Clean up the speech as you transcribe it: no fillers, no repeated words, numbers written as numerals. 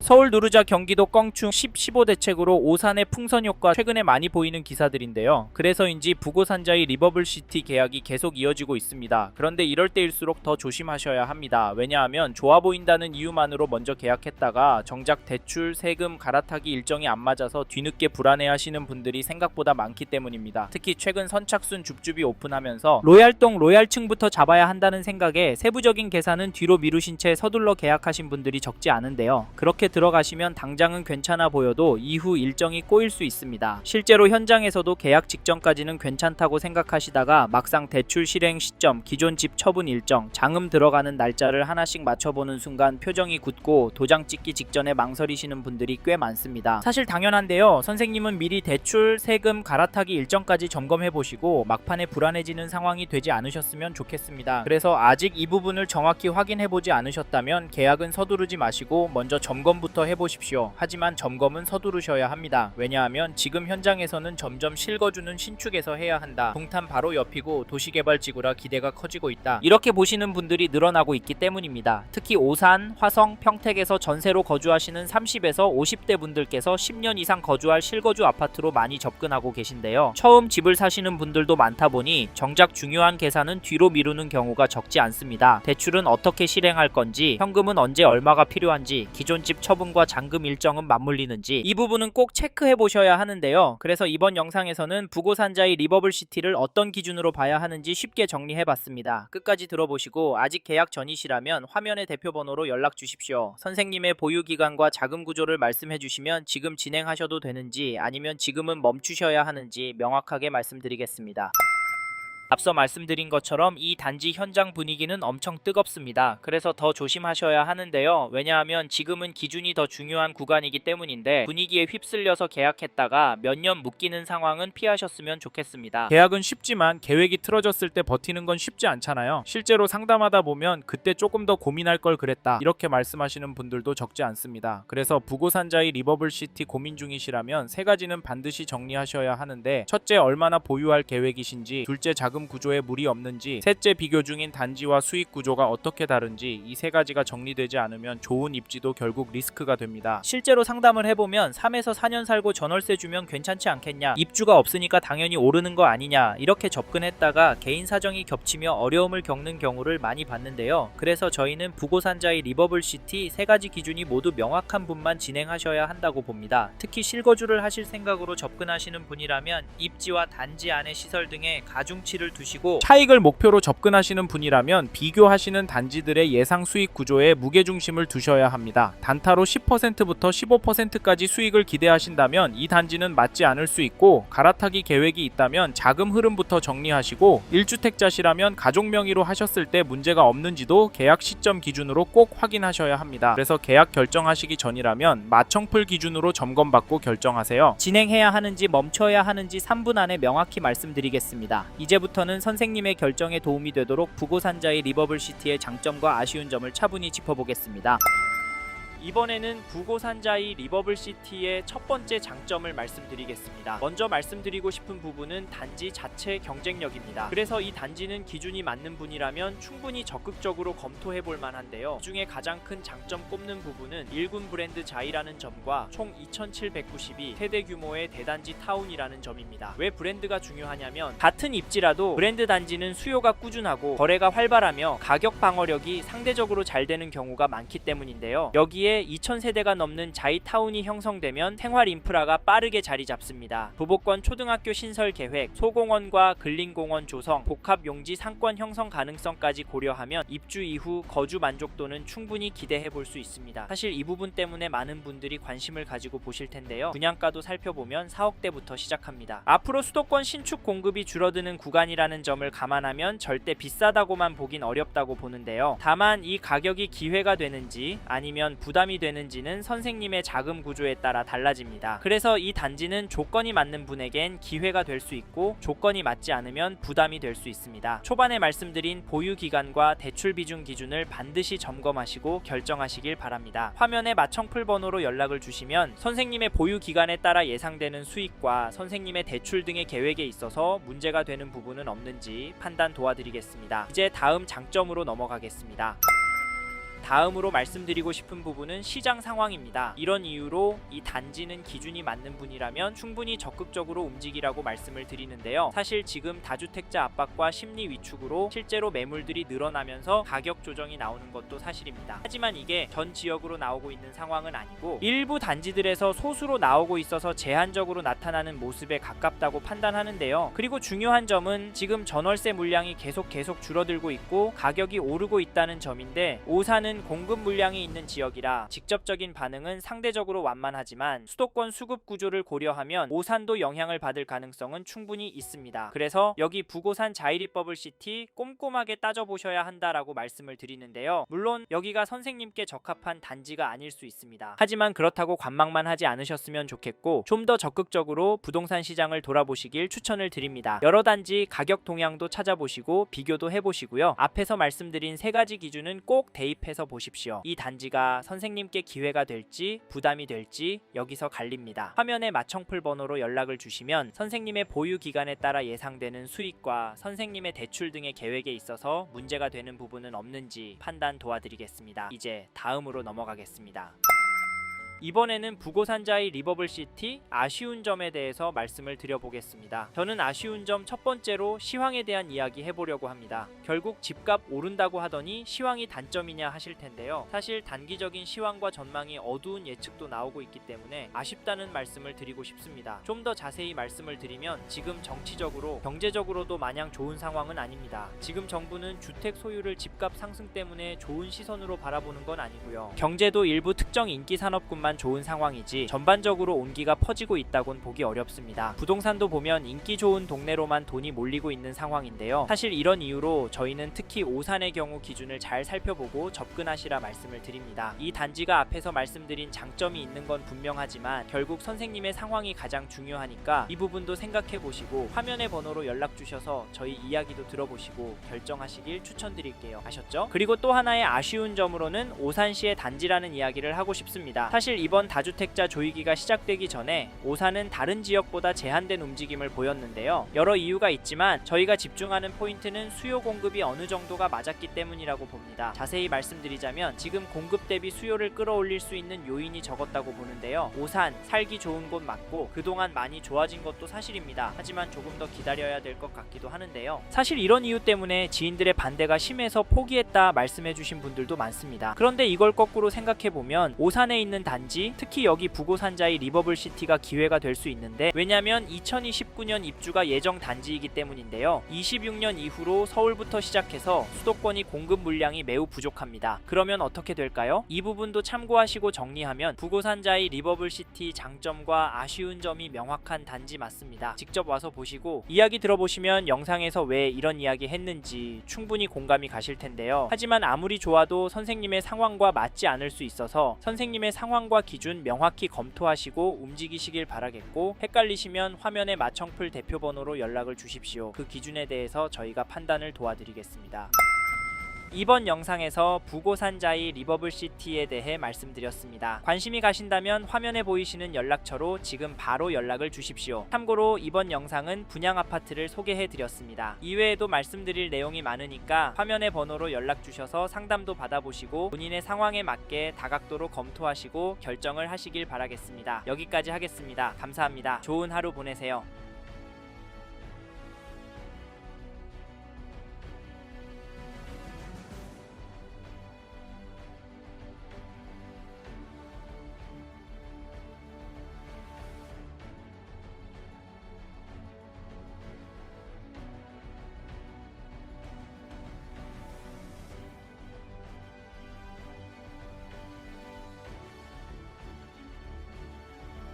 서울 누르자 경기도 껑충 10, 15 대책으로 오산의 풍선 효과 최근에 많이 보이는 기사들인데요. 그래서인지 부고산자의 리버블시티 계약이 계속 이어지고 있습니다. 그런데 이럴 때일수록 더 조심하셔야 합니다. 왜냐하면 좋아 보인다는 이유만으로 먼저 계약했다가 정작 대출, 세금, 갈아타기 일정이 안 맞아서 뒤늦게 불안해하시는 분들이 생각보다 많기 때문입니다. 특히 최근 선착순 줍줍이 오픈하면서 로얄동 로얄층부터 잡아야 한다는 생각에 세부적인 계산은 뒤로 미루신 채 서둘러 계약하신 분들이 적지 않은데요. 그렇게 들어가시면 당장은 괜찮아 보여도 이후 일정이 꼬일 수 있습니다. 실제로 현장에서도 계약 직전까지는 괜찮다고 생각하시다가 막상 대출 실행 시점, 기존 집 처분 일정, 장음 들어가는 날짜를 하나씩 맞춰보는 순간 표정이 굳고 도장 찍기 직전에 망설이시는 분들이 꽤 많습니다. 사실 당연한데요. 선생님은 미리 대출, 세금, 갈아타기 일정까지 점검해보시고 막판에 불안해지는 상황이 되지 않으셨으면 좋겠습니다. 그래서 아직 이 부분을 정확히 확인해보지 않으셨다면 계약은 서두르지 마시고 먼저 점검부터 해보십시오. 하지만 점검은 서두르셔야 합니다. 왜냐하면 지금 현장에서는 점점 실거주는 신축에서 해야 한다. 동탄 바로 옆이고 도시개발지구라 기대가 커지고 있다. 이렇게 보시는 분들이 늘어나고 있기 때문입니다. 특히 오산, 화성, 평택에서 전세로 거주하시는 30에서 50대 분들께서 10년 이상 거주할 실거주 아파트로 많이 접근하고 계신데요. 처음 집을 사시는 분들도 많다 보니 정작 중요한 계산은 뒤로 미루는 경우가 적지 않습니다. 대출은 어떻게 실행할 건지, 현금은 언제 얼마가 필요한지, 기존 집 처분과 잔금 일정은 맞물리는지 이 부분은 꼭 체크해 보셔야 하는데요. 그래서 이번 영상에서는 부고산자의 리버블시티를 어떤 기준으로 봐야 하는지 쉽게 정리해 봤습니다. 끝까지 들어보시고 아직 계약 전이시라면 화면의 대표번호로 연락 주십시오. 선생님의 보유기간과 자금 구조를 말씀해 주시면 지금 진행하셔도 되는지 아니면 지금은 멈추셔야 하는지 명확하게 말씀드리겠습니다. 앞서 말씀드린 것처럼 이 단지 현장 분위기는 엄청 뜨겁습니다. 그래서 더 조심하셔야 하는데요. 왜냐하면 지금은 기준이 더 중요한 구간이기 때문인데 분위기에 휩쓸려서 계약했다가 몇 년 묶이는 상황은 피하셨으면 좋겠습니다. 계약은 쉽지만 계획이 틀어졌을 때 버티는 건 쉽지 않잖아요. 실제로 상담하다 보면 그때 조금 더 고민할 걸 그랬다 이렇게 말씀하시는 분들도 적지 않습니다. 그래서 부고산자의 리버블시티 고민 중이시라면 세 가지는 반드시 정리하셔야 하는데, 첫째 얼마나 보유할 계획이신지, 둘째 자금 구조에 무리 없는지, 셋째 비교 중인 단지와 수익 구조가 어떻게 다른지, 이 세 가지가 정리되지 않으면 좋은 입지도 결국 리스크가 됩니다. 실제로 상담을 해보면 3에서 4년 살고 전월세 주면 괜찮지 않겠냐, 입주가 없으니까 당연히 오르는 거 아니냐 이렇게 접근했다가 개인 사정이 겹치며 어려움을 겪는 경우를 많이 봤는데요. 그래서 저희는 부고산자의 리버블시티 세 가지 기준이 모두 명확한 분만 진행하셔야 한다고 봅니다. 특히 실거주를 하실 생각으로 접근하시는 분이라면 입지와 단지 안의 시설 등의 가중치를 두시고, 차익을 목표로 접근하시는 분이라면 비교하시는 단지들의 예상 수익 구조에 무게중심을 두셔야 합니다. 단타로 10%부터 15%까지 수익을 기대하신다면 이 단지는 맞지 않을 수 있고, 갈아타기 계획이 있다면 자금 흐름부터 정리하시고, 1주택자시라면 가족 명의로 하셨을 때 문제가 없는지도 계약 시점 기준으로 꼭 확인하셔야 합니다. 그래서 계약 결정하시기 전이라면 마청풀 기준으로 점검받고 결정하세요. 진행해야 하는지 멈춰야 하는지 3분 안에 명확히 말씀드리겠습니다. 이제부터는 선생님의 결정에 도움이 되도록 부고산자의 리버블시티의 장점과 아쉬운 점을 차분히 짚어보겠습니다. 이번에는 부고산자의 리버블시티의 첫 번째 장점을 말씀드리겠습니다. 먼저 말씀드리고 싶은 부분은 단지 자체 경쟁력입니다. 그래서 이 단지는 기준이 맞는 분이라면 충분히 적극적으로 검토해 볼 만한데요. 그중에 가장 큰 장점 꼽는 부분은 1군 브랜드 자이라는 점과 총 2792 세대 규모의 대단지 타운이라는 점입니다. 왜 브랜드가 중요하냐면 같은 입지라도 브랜드 단지는 수요가 꾸준하고 거래가 활발하며 가격 방어력이 상대적으로 잘 되는 경우가 많기 때문인데요. 여기에 2000세대가 넘는 자이타운이 형성되면 생활 인프라가 빠르게 자리 잡습니다. 도보권 초등학교 신설 계획, 소공원과 근린공원 조성, 복합용지 상권 형성 가능성까지 고려하면 입주 이후 거주 만족도는 충분히 기대해 볼 수 있습니다. 사실 이 부분 때문에 많은 분들이 관심을 가지고 보실 텐데요. 분양가도 살펴보면 4억대부터 시작합니다. 앞으로 수도권 신축 공급이 줄어드는 구간이라는 점을 감안하면 절대 비싸다고만 보긴 어렵다고 보는데요. 다만 이 가격이 기회가 되는지 아니면 부담이 되는지는 선생님의 자금 구조에 따라 달라집니다. 그래서 이 단지는 조건이 맞는 분에겐 기회가 될 수 있고, 조건이 맞지 않으면 부담이 될 수 있습니다. 초반에 말씀드린 보유 기간과 대출 비중 기준을 반드시 점검하시고 결정하시길 바랍니다. 화면에 마청풀 번호로 연락을 주시면 선생님의 보유 기간에 따라 예상되는 수익과 선생님의 대출 등의 계획에 있어서 문제가 되는 부분은 없는지 판단 도와드리겠습니다. 이제 다음 장점으로 넘어가겠습니다. 다음으로 말씀드리고 싶은 부분은 시장 상황입니다. 이런 이유로 이 단지는 기준이 맞는 분이라면 충분히 적극적으로 움직이라고 말씀을 드리는데요. 사실 지금 다주택자 압박과 심리 위축으로 실제로 매물들이 늘어나면서 가격 조정이 나오는 것도 사실입니다. 하지만 이게 전 지역으로 나오고 있는 상황은 아니고 일부 단지들에서 소수로 나오고 있어서 제한적으로 나타나는 모습에 가깝다고 판단하는데요. 그리고 중요한 점은 지금 전월세 물량이 계속 줄어들고 있고 가격이 오르고 있다는 점인데, 오산은 공급 물량이 있는 지역이라 직접적인 반응은 상대적으로 완만하지만 수도권 수급 구조를 고려하면 오산도 영향을 받을 가능성은 충분히 있습니다. 그래서 여기 부고산 자이리버블시티 꼼꼼하게 따져보셔야 한다라고 말씀을 드리는데요. 물론 여기가 선생님께 적합한 단지가 아닐 수 있습니다. 하지만 그렇다고 관망만 하지 않으셨으면 좋겠고, 좀 더 적극적으로 부동산 시장을 돌아보시길 추천을 드립니다. 여러 단지 가격 동향도 찾아보시고 비교도 해보시고요. 앞에서 말씀드린 세 가지 기준은 꼭 대입해서 보십시오. 이 단지가 선생님께 기회가 될지 부담이 될지 여기서 갈립니다. 화면에 마청풀 번호로 연락을 주시면 선생님의 보유 기간에 따라 예상되는 수익과 선생님의 대출 등의 계획에 있어서 문제가 되는 부분은 없는지 판단 도와드리겠습니다. 이제 다음으로 넘어가겠습니다. 이번에는 부고산자이 리버블시티 아쉬운 점에 대해서 말씀을 드려보겠습니다. 저는 아쉬운 점 첫 번째로 시황에 대한 이야기 해보려고 합니다. 결국 집값 오른다고 하더니 시황이 단점이냐 하실 텐데요. 사실 단기적인 시황과 전망이 어두운 예측도 나오고 있기 때문에 아쉽다는 말씀을 드리고 싶습니다. 좀 더 자세히 말씀을 드리면 지금 정치적으로 경제적으로도 마냥 좋은 상황은 아닙니다. 지금 정부는 주택 소유를 집값 상승 때문에 좋은 시선으로 바라보는 건 아니고요. 경제도 일부 특정 인기 산업군만 좋은 상황이지 전반적으로 온기가 퍼지고 있다곤 보기 어렵습니다. 부동산도 보면 인기 좋은 동네로만 돈이 몰리고 있는 상황인데요. 사실 이런 이유로 저희는 특히 오산의 경우 기준을 잘 살펴보고 접근하시라 말씀을 드립니다. 이 단지가 앞에서 말씀드린 장점이 있는 건 분명하지만 결국 선생님의 상황이 가장 중요하니까 이 부분도 생각해 보시고 화면의 번호로 연락 주셔서 저희 이야기도 들어보시고 결정하시길 추천드릴게요. 아셨죠? 그리고 또 하나의 아쉬운 점으로는 오산시의 단지라는 이야기를 하고 싶습니다. 사실 이번 다주택자 조이기가 시작되기 전에 오산은 다른 지역보다 제한된 움직임을 보였는데요. 여러 이유가 있지만 저희가 집중하는 포인트는 수요 공급이 어느 정도가 맞았기 때문이라고 봅니다. 자세히 말씀드리자면 지금 공급 대비 수요를 끌어올릴 수 있는 요인이 적었다고 보는데요. 오산 살기 좋은 곳 맞고 그동안 많이 좋아진 것도 사실입니다. 하지만 조금 더 기다려야 될 것 같기도 하는데요. 사실 이런 이유 때문에 지인들의 반대가 심해서 포기했다 말씀해주신 분들도 많습니다. 그런데 이걸 거꾸로 생각해보면 오산에 있는 단지, 특히 여기 부고산자이 리버블시티가 기회가 될 수 있는데, 왜냐면 2029년 입주가 예정 단지이기 때문인데요. 26년 이후로 서울부터 시작해서 수도권이 공급 물량이 매우 부족합니다. 그러면 어떻게 될까요? 이 부분도 참고하시고 정리하면 부고산자이 리버블시티 장점과 아쉬운 점이 명확한 단지 맞습니다. 직접 와서 보시고 이야기 들어보시면 영상에서 왜 이런 이야기 했는지 충분히 공감이 가실 텐데요. 하지만 아무리 좋아도 선생님의 상황과 맞지 않을 수 있어서 선생님의 상황과 기준 명확히 검토하시고 움직이시길 바라겠고, 헷갈리시면 화면의 마청풀 대표번호로 연락을 주십시오. 그 기준에 대해서 저희가 판단을 도와드리겠습니다. 이번 영상에서 부고산자이 리버블시티에 대해 말씀드렸습니다. 관심이 가신다면 화면에 보이시는 연락처로 지금 바로 연락을 주십시오. 참고로 이번 영상은 분양 아파트를 소개해드렸습니다. 이외에도 말씀드릴 내용이 많으니까 화면의 번호로 연락 주셔서 상담도 받아보시고 본인의 상황에 맞게 다각도로 검토하시고 결정을 하시길 바라겠습니다. 여기까지 하겠습니다. 감사합니다. 좋은 하루 보내세요.